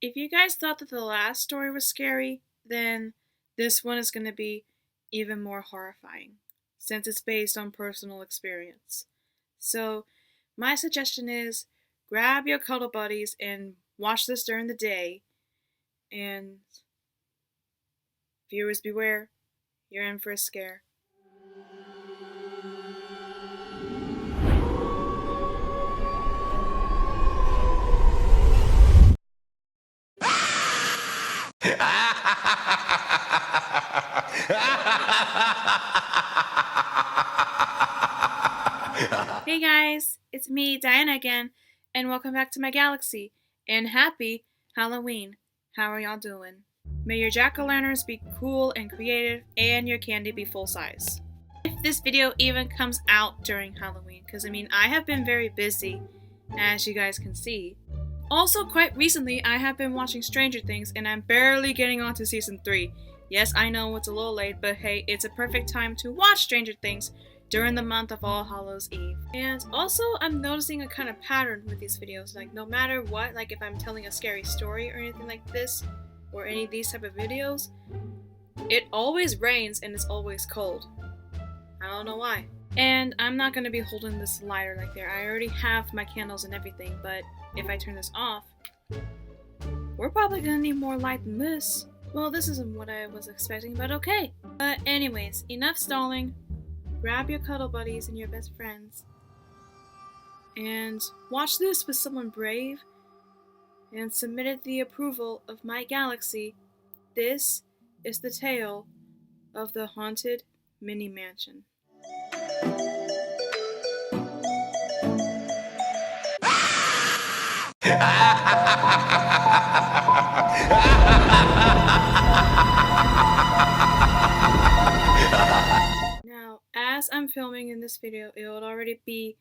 If you guys thought that the last story was scary, then this one is going to be even more horrifying, since it's based on personal experience. So, my suggestion is grab your cuddle buddies and watch this during the day, and viewers beware, you're in for a scare. Hey guys, it's me, Diana again, and welcome back to my galaxy, and happy Halloween. How are y'all doing? May your jack-o'-lanterns be cool and creative, and your candy be full size. If this video even comes out during Halloween, because I have been very busy, as you guys can see. Also, quite recently, I have been watching Stranger Things, and I'm barely getting on to season 3. Yes, I know it's a little late, but hey, it's a perfect time to watch Stranger Things during the month of All Hallows Eve. And also, I'm noticing a kind of pattern with these videos. Like, no matter what, like if I'm telling a scary story or anything like this, or any of these type of videos, it always rains and it's always cold. I don't know why. And I'm not going to be holding this lighter like there. I already have my candles and everything, but if I turn this off, we're probably going to need more light than this. Well, this isn't what I was expecting, but okay. But anyways, enough stalling. Grab your cuddle buddies and your best friends, and watch this with someone brave and submitted the approval of my galaxy. This is the tale of the haunted mini mansion. Now, as I'm filming in this video, it will already be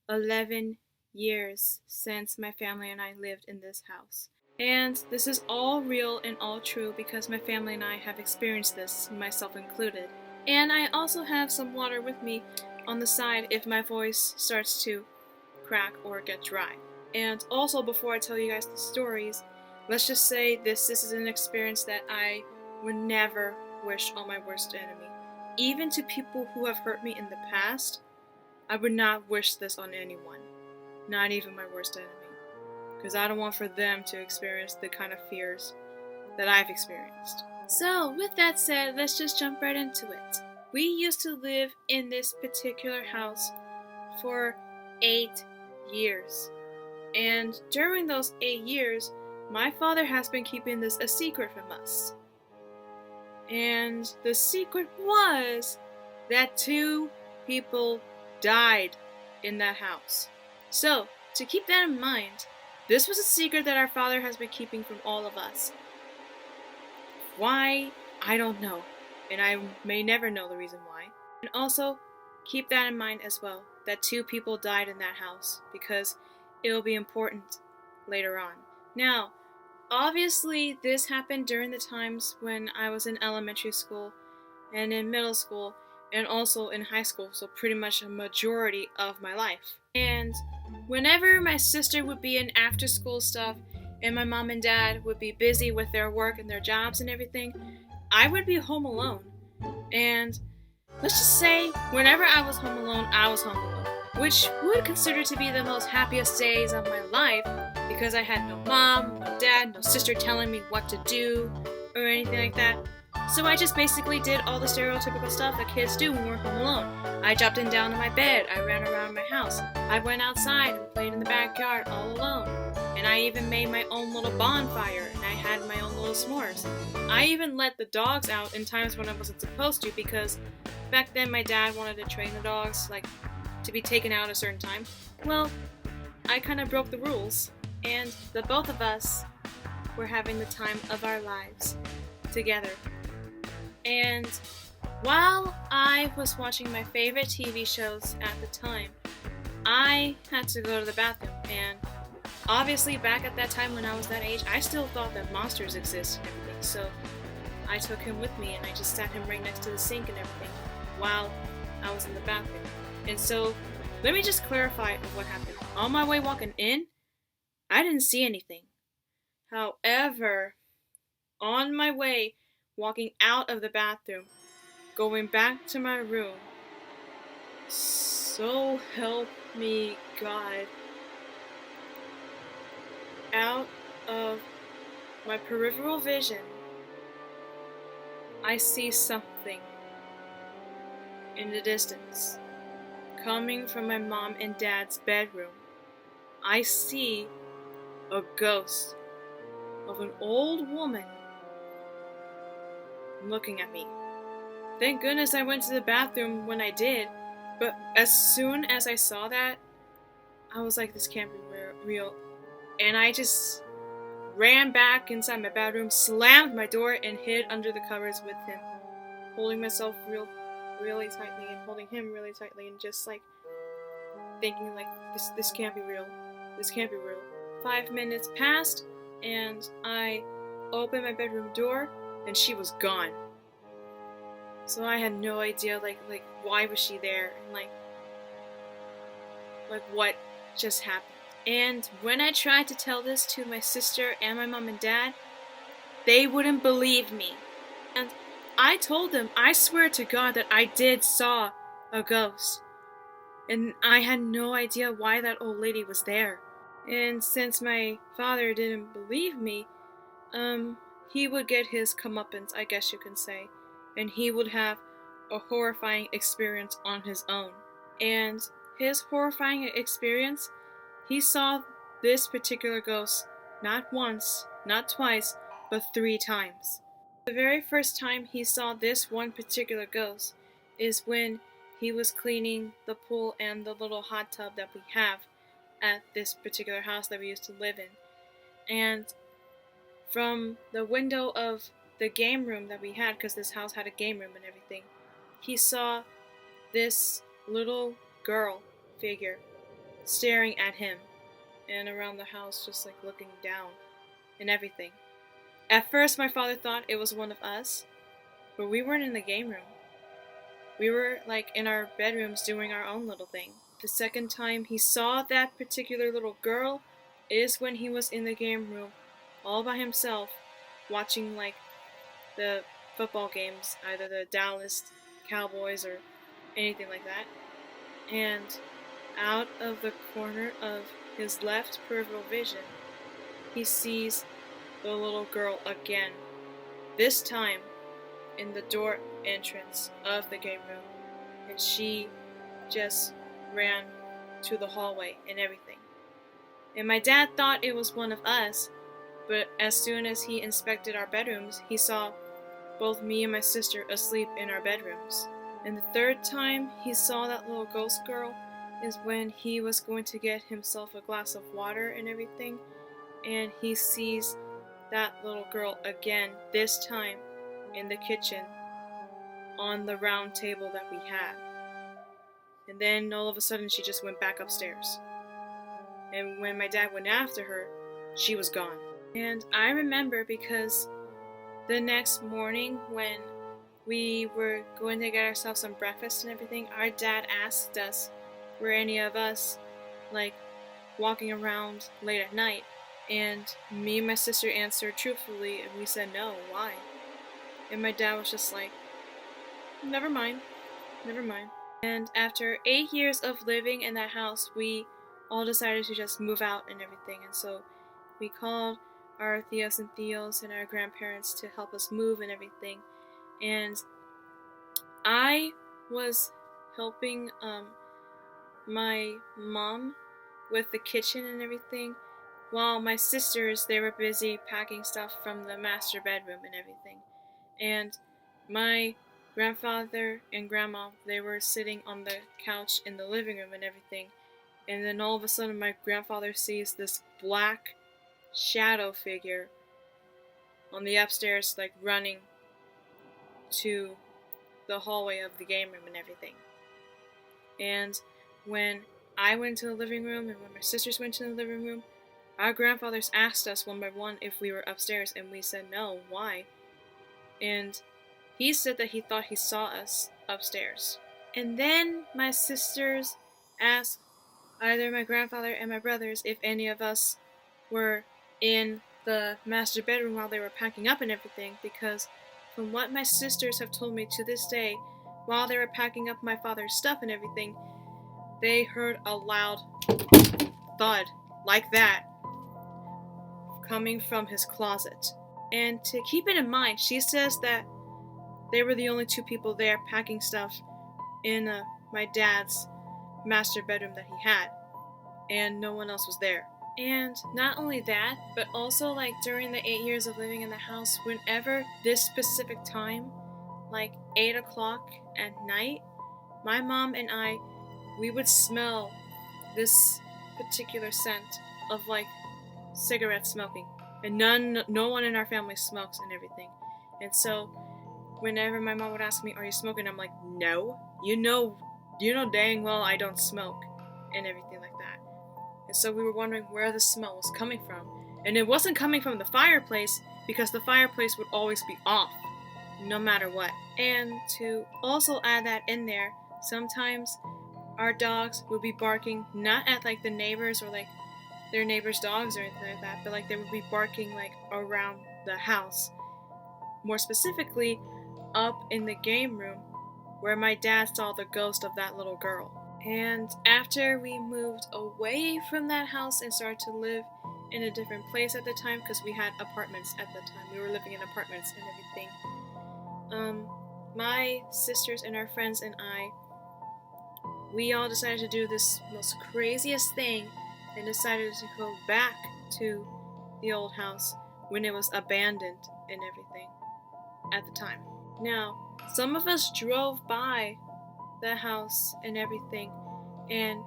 11 years since my family and I lived in this house. And this is all real and all true because my family and I have experienced this, myself included. And I also have some water with me on the side if my voice starts to crack or get dry. And also, before I tell you guys the stories, let's just say this is an experience that I would never wish on my worst enemy. Even to people who have hurt me in the past, I would not wish this on anyone. Not even my worst enemy. Because I don't want for them to experience the kind of fears that I've experienced. So, with that said, let's just jump right into it. We used to live in this particular house for 8 years. And during those 8 years, my father has been keeping this a secret from us. And the secret was that 2 people died in that house. So, to keep that in mind, this was a secret that our father has been keeping from all of us. Why? I don't know. And I may never know the reason why. And also, keep that in mind as well, that 2 people died in that house, because it will be important later on. Now, obviously, this happened during the times when I was in elementary school and in middle school and also in high school, so pretty much a majority of my life. And whenever my sister would be in after school stuff and my mom and dad would be busy with their work and their jobs and everything, I would be home alone. And let's just say, whenever I was home alone, I was home alone, which would consider to be the most happiest days of my life because I had no mom, no dad, no sister telling me what to do or anything like that. So I just basically did all the stereotypical stuff that kids do when we're home alone. I jumped in down in my bed, I ran around my house, I went outside and played in the backyard all alone. And I even made my own little bonfire, and I had my own little s'mores. I even let the dogs out in times when I wasn't supposed to, because back then my dad wanted to train the dogs, like, to be taken out at a certain time. Well, I kind of broke the rules, and the both of us were having the time of our lives together. And while I was watching my favorite TV shows at the time, I had to go to the bathroom, and obviously back at that time when I was that age, I still thought that monsters exist and everything, so I took him with me and I just sat him right next to the sink and everything while I was in the bathroom. And so, let me just clarify what happened. On my way walking in, I didn't see anything. However, on my way, walking out of the bathroom, going back to my room, so help me God, out of my peripheral vision, I see something in the distance, coming from my mom and dad's bedroom. I see a ghost of an old woman looking at me. Thank goodness I went to the bathroom when I did, but as soon as I saw that, I was like, this can't be real. And I just ran back inside my bedroom, slammed my door, and hid under the covers with him, holding myself really tightly and holding him really tightly, and just like thinking like, this can't be real. This can't be real. 5 minutes passed, and I opened my bedroom door, and she was gone. So I had no idea, like why was she there, and like what just happened. And when I tried to tell this to my sister and my mom and dad, they wouldn't believe me. And I told them, I swear to God, that I did saw a ghost. And I had no idea why that old lady was there. And since my father didn't believe me, he would get his comeuppance, I guess you can say. And he would have a horrifying experience on his own. And his horrifying experience, he saw this particular ghost not once, not twice, but 3 times. The very first time he saw this one particular ghost is when he was cleaning the pool and the little hot tub that we have at this particular house that we used to live in. And from the window of the game room that we had, because this house had a game room and everything, he saw this little girl figure staring at him and around the house, just like looking down and everything. At first my father thought it was one of us, but we weren't in the game room. We were like in our bedrooms doing our own little thing. The second time he saw that particular little girl is when he was in the game room all by himself, watching like the football games, either the Dallas Cowboys or anything like that. And out of the corner of his left peripheral vision, he sees the little girl again, this time in the door entrance of the game room, and she just ran to the hallway and everything. And my dad thought it was one of us, but as soon as he inspected our bedrooms, he saw both me and my sister asleep in our bedrooms. And the third time he saw that little ghost girl is when he was going to get himself a glass of water and everything, and he sees that little girl again, this time in the kitchen on the round table that we had. And then all of a sudden she just went back upstairs. And when my dad went after her, she was gone. And I remember because the next morning when we were going to get ourselves some breakfast and everything, our dad asked us, were any of us like walking around late at night? And me and my sister answered truthfully, and we said no. Why? And my dad was just like, never mind. And after 8 years of living in that house, we all decided to just move out and everything. And so we called our tios and tios and our grandparents to help us move and everything. And I was helping my mom with the kitchen and everything, while my sisters, they were busy packing stuff from the master bedroom and everything. And my grandfather and grandma, they were sitting on the couch in the living room and everything. And then all of a sudden my grandfather sees this black shadow figure on the upstairs, like running to the hallway of the game room and everything. And when I went to the living room and when my sisters went to the living room, our grandfathers asked us one by one if we were upstairs, and we said no. Why? And he said that he thought he saw us upstairs. And then my sisters asked either my grandfather and my brothers if any of us were in the master bedroom while they were packing up and everything, because from what my sisters have told me to this day, while they were packing up my father's stuff and everything, they heard a loud thud like that coming from his closet. And to keep it in mind, she says that they were the only two people there packing stuff in my dad's master bedroom that he had, and no one else was there. And not only that, but also like during the 8 years of living in the house, whenever this specific time, like 8 o'clock at night, my mom and I, we would smell this particular scent of like cigarette smoking. And no one in our family smokes and everything. And so whenever my mom would ask me, "Are you smoking?" I'm like, "No. You know dang well I don't smoke," and everything like that. And so we were wondering where the smell was coming from. And it wasn't coming from the fireplace, because the fireplace would always be off, no matter what. And to also add that in there, sometimes our dogs would be barking, not at like the neighbors or like their neighbors' dogs or anything like that, but like they would be barking like around the house. More specifically, up in the game room where my dad saw the ghost of that little girl. And after we moved away from that house and started to live in a different place at the time, because we had apartments at the time, we were living in apartments and everything, my sisters and our friends and I, we all decided to do this most craziest thing and decided to go back to the old house when it was abandoned and everything at the time. Now, some of us drove by the house and everything, and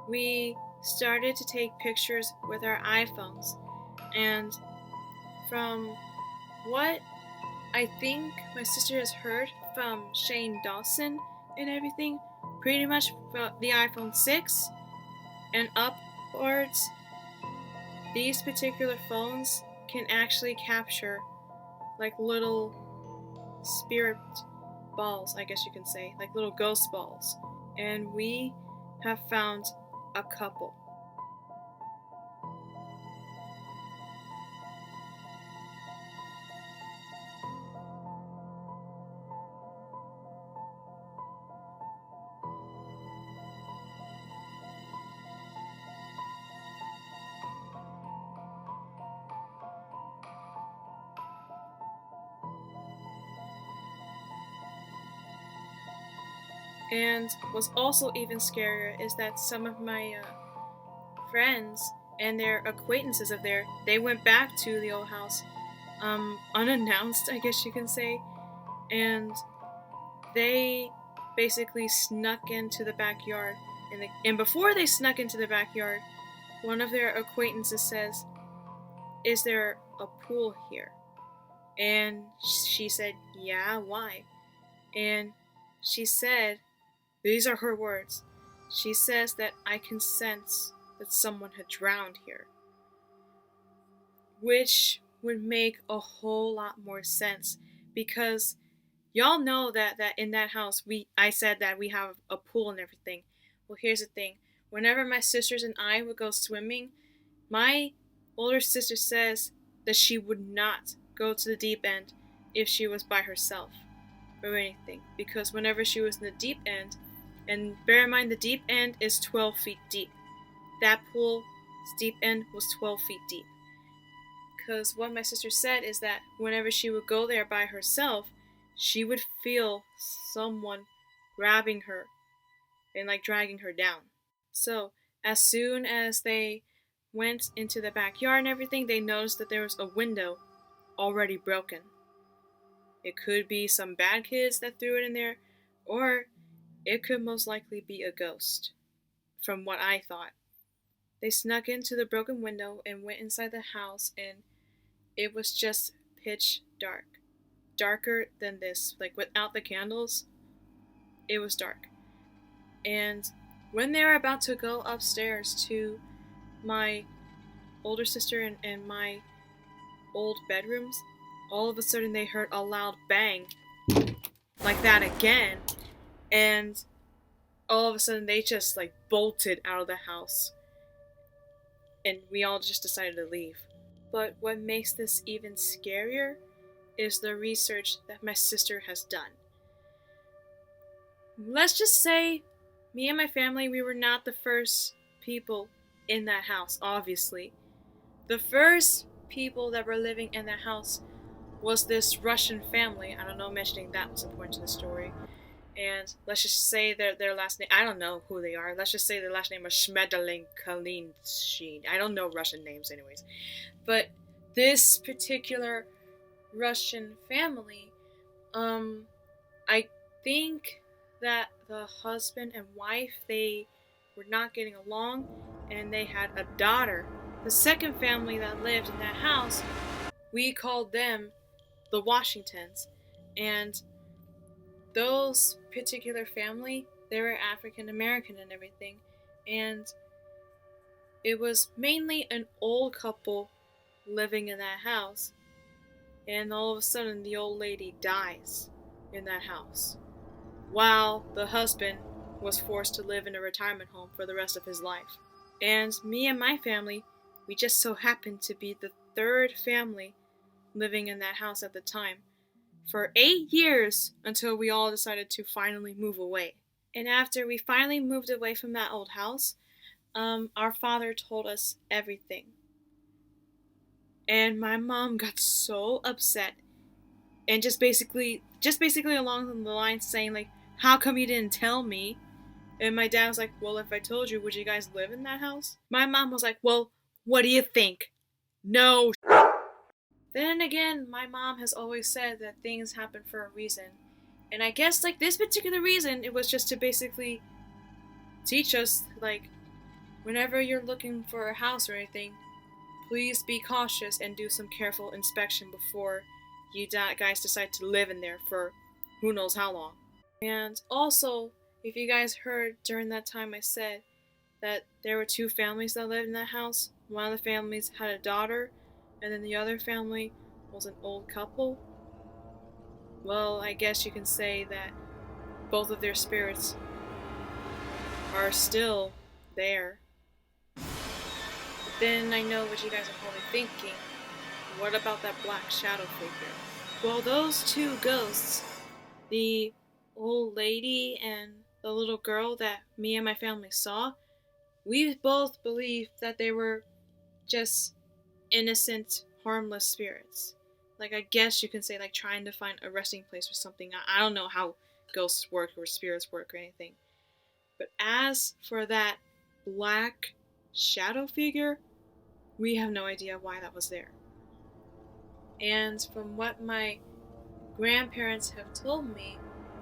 we started to take pictures with our iPhones. And from what I think my sister has heard from Shane Dawson and everything, pretty much from the iPhone 6 and upwards, these particular phones can actually capture like little spirit balls, I guess you can say, like little ghost balls. And we have found a couple. And what's also even scarier is that some of my friends and their acquaintances of theirs, they went back to the old house unannounced, I guess you can say, and they basically snuck into the backyard. And before they snuck into the backyard, one of their acquaintances says, "Is there a pool here?" And she said, "Yeah, why?" And she said, these are her words, she says that I can sense that someone had drowned here. Which would make a whole lot more sense, because y'all know that in that house I said that we have a pool and everything. Well, here's the thing. Whenever my sisters and I would go swimming, my older sister says that she would not go to the deep end if she was by herself or anything, because whenever she was in the deep end, and bear in mind the deep end is 12 feet deep, that pool's deep end was 12 feet deep. Because what my sister said is that whenever she would go there by herself, she would feel someone grabbing her and like dragging her down. So as soon as they went into the backyard and everything, they noticed that there was a window already broken. It could be some bad kids that threw it in there, or it could most likely be a ghost, from what I thought. They snuck into the broken window and went inside the house, and it was just pitch dark. Darker than this, like without the candles, it was dark. And when they were about to go upstairs to my older sister and my old bedrooms, all of a sudden they heard a loud bang like that again, and all of a sudden they just like bolted out of the house, and we all just decided to leave. But what makes this even scarier is the research that my sister has done. Let's just say, me and my family, we were not the first people in that house, obviously. The first people that were living in that house was this Russian family. I don't know, mentioning that was important to the story. And let's just say their last name, I don't know who they are. Let's just say their last name was Shmedalin Kalinshin. I don't know Russian names, anyways. But this particular Russian family, I think that the husband and wife, they were not getting along, and they had a daughter. The second family that lived in that house, we called them the Washingtons, and those particular family, they were African American and everything, and it was mainly an old couple living in that house, and all of a sudden the old lady dies in that house, while the husband was forced to live in a retirement home for the rest of his life. And me and my family, we just so happened to be the third family living in that house at the time, for 8 years until we all decided to finally move away. And after we finally moved away from that old house, our father told us everything. And my mom got so upset and just basically along the lines saying like, how come you didn't tell me? And my dad was like, well, if I told you, would you guys live in that house? My mom was like, well, what do you think? No. Then again, my mom has always said that things happen for a reason. And I guess, like, this particular reason, it was just to basically teach us, like, whenever you're looking for a house or anything, please be cautious and do some careful inspection before you guys decide to live in there for who knows how long. And also, if you guys heard during that time, I said that there were two families that lived in that house. One of the families had a daughter, and then the other family was an old couple. Well, I guess you can say that both of their spirits are still there. But then I know what you guys are probably thinking. What about that black shadow figure? Well, those two ghosts, the old lady and the little girl that me and my family saw, we both believed that they were just innocent, harmless spirits. Like, I guess you can say, like, trying to find a resting place or something. I don't know how ghosts work or spirits work or anything. But as for that black shadow figure, we have no idea why that was there. And from what my grandparents have told me,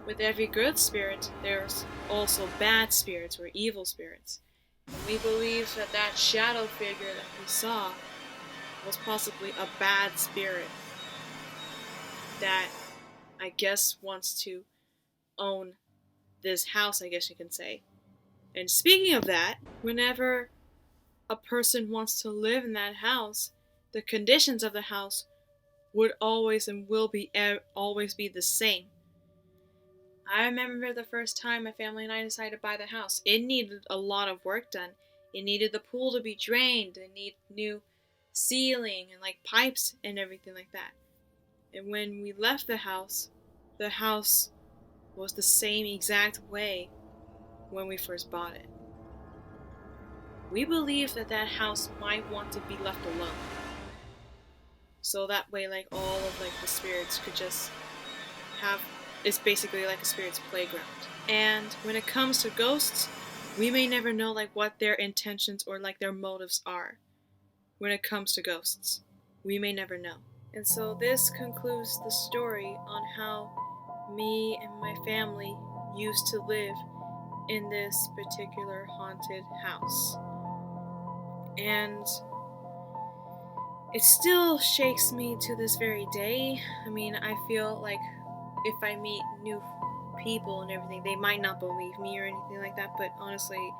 with every good spirit, there's also bad spirits or evil spirits. And we believe that that shadow figure that we saw was possibly a bad spirit that I guess wants to own this house, I guess you can say. And speaking of that, whenever a person wants to live in that house, the conditions of the house would always and will be always be the same. I remember the first time my family and I decided to buy the house. It needed a lot of work done. It needed the pool to be drained. It needed new ceiling and like pipes and everything like that. And when we left the house was the same exact way when we first bought it. We believe that that house might want to be left alone. So that way, like, all of like the spirits could just have, it's basically like a spirit's playground. And when it comes to ghosts, we may never know like what their intentions or like their motives are. When it comes to ghosts, we may never know. And so this concludes the story on how me and my family used to live in this particular haunted house. And it still shakes me to this very day. I mean, I feel like if I meet new people and everything, they might not believe me or anything like that, but honestly,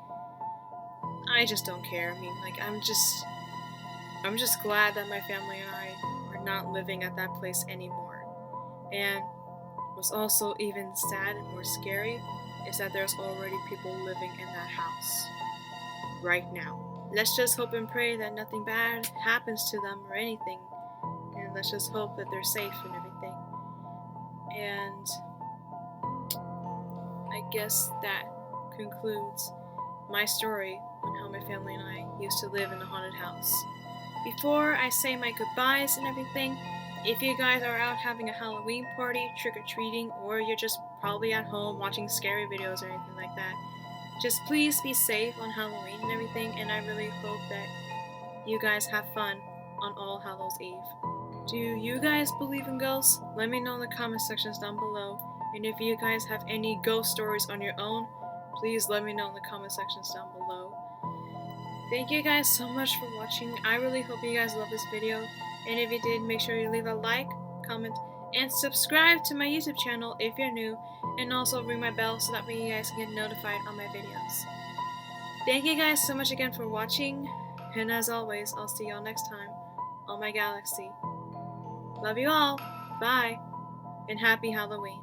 I just don't care. I mean, like, I'm just glad that my family and I are not living at that place anymore. And what's also even sad and more scary is that there's already people living in that house right now. let's just hope and pray that nothing bad happens to them or anything. And let's just hope that they're safe and everything. And I guess that concludes my story on how my family and I used to live in a haunted house. Before I say my goodbyes and everything, if you guys are out having a Halloween party, trick-or-treating, or you're just probably at home watching scary videos or anything like that, just please be safe on Halloween and everything, and I really hope that you guys have fun on All Hallows Eve. Do you guys believe in ghosts? Let me know in the comment sections down below. And if you guys have any ghost stories on your own, please let me know in the comment sections down below. Thank you guys so much for watching. I really hope you guys love this video. And if you did, make sure you leave a like, comment, and subscribe to my YouTube channel if you're new. And also ring my bell so that way you guys can get notified on my videos. Thank you guys so much again for watching. And as always, I'll see y'all next time on my galaxy. Love you all. Bye. And happy Halloween.